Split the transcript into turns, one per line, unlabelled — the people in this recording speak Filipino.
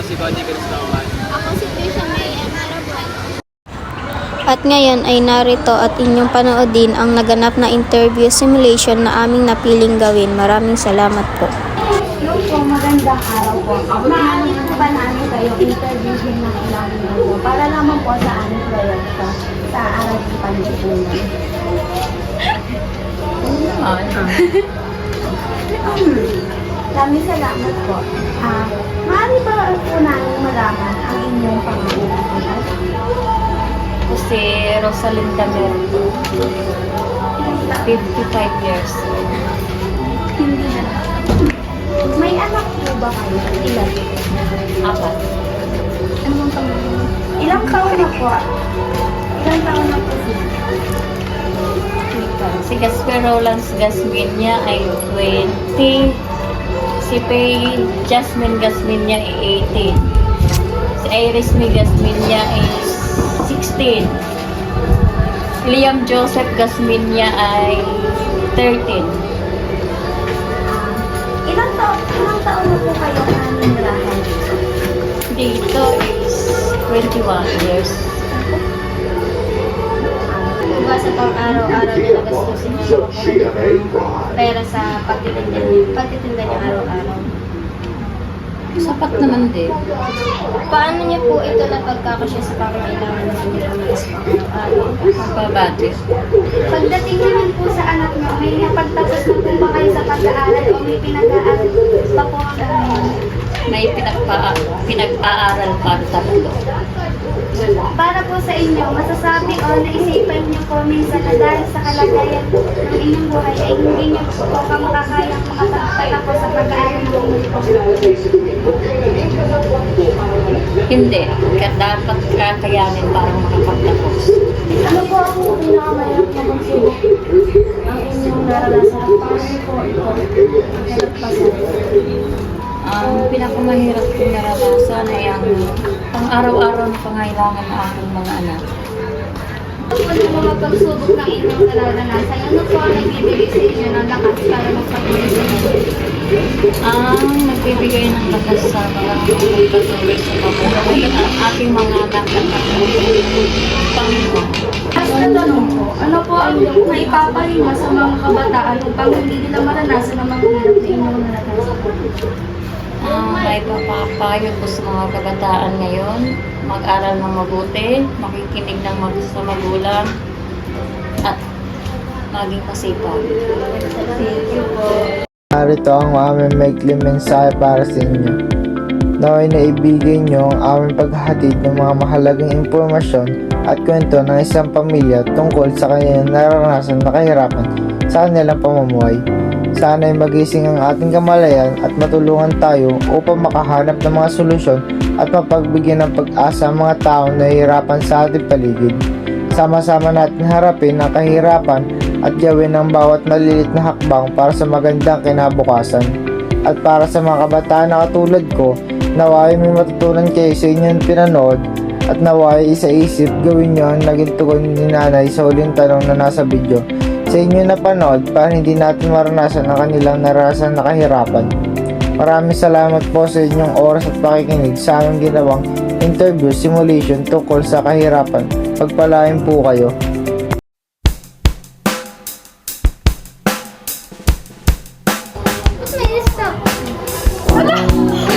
si Cody Cristóbal.
Ako si Trisha May Emerabon.
At ngayon ay narito at inyong panoodin ang naganap na interview simulation na aming napiling gawin. Maraming salamat po.
Hello po, magandang araw po. Maaari po ba namin kayo interviewin ng ilang minuto para naman po sa aming proyekto sa aral ng Panlipunan. Maraming salamat po. Maaari ba po namin malaman ang inyong pangalan?
Ako si Rosalinda Merlo, 55 years old.
Hindi na. May anak po ba kayo? Ilan?
4.
Ano bang pangalan? Ilang taon na po? Ilang taon na po siya?
Si Gasper Rolands Gasminia ay 20. Si Faye Jasmine Gasminia ay 18. Si Iris May Gasminia ay 16. Liam Joseph Gasminia ay 13.
Ilang taon na po kayo naninirahan?
Dito is 21 years.
Diba sa pang-araw-araw na nagastusin niyo pera sa pagtitinda niyo araw-araw?
Sapat naman din.
Paano niyo po ito na pagkakasya sa pangangailangan ng inyong mga araw-araw?
Pagpabudget.
Pagdating naman po sa anak niyo, may napagtapos na po ba kayo sa pag-aaral o may pinag-aaral pa po hanggang ngayon?
May pinag-aaral pa tatlo.
Para po sa inyo, masasabi o naisipan niyo po minsan na dahil sa kalagayan ng inyong buhay ay hindi niyo po makakayang makapagtatapos sa pag-aaral ng inyong
Hindi. Dapat kakayanin para makapagtapos.
Ano po ang pinakamahirap na pagsubok ang inyong naranasan at paano po ito nalagpasan?
Ang pinakamahirap kong naranasan ay ang pang-araw-araw na pangailangan ng aking mga anak.
Ano po mga pagsubok ng inyong naranasan? Ano po ang nagbibigay sa inyo ng lakas para magpatuloy?
Ang nagbibigay ng lakas sa mga pagpatuloy sa pamumuhay ang aking mga anak at Panginoon.
As na tanong po, ano po ang inyong maipapahinga sa mga kabataan upang hindi nila maranasan ang mga hirap na inyong naranasan?
May papapayo ko sa mga kabataan ngayon, mag-aral ng mabuti, makikinig ng sa magulang, at maging masipag.
Thank you po.
Narito ang aming maikling mensahe para sa inyo. Naway na ibigay nyo ang aming paghahatid ng mga mahalagang impormasyon at kwento ng isang pamilya tungkol sa kanilang naranasan na kahirapan sa kanilang pamumuhay. Sana'y magising ang ating kamalayan at matulungan tayo upang makahanap ng mga solusyon at mapagbigyan ng pag-asa ang mga taong nahihirapan sa ating paligid. Sama-sama natin harapin ang kahirapan at gawin ang bawat malilit na hakbang para sa magandang kinabukasan. At para sa mga kabataan na katulad ko, naway may matutunan kayo sa inyong pinanood at naway isa-isip gawin nyo ang naging tugon ni nanay sa huling tanong na nasa video sa inyo na panood para hindi natin maranasan ang kanilang naranasan na kahirapan. Maraming salamat po sa inyong oras at pakikinig sa aming ginawang interview simulation tungkol sa kahirapan. Pagpalain po kayo.
May stop. Wala!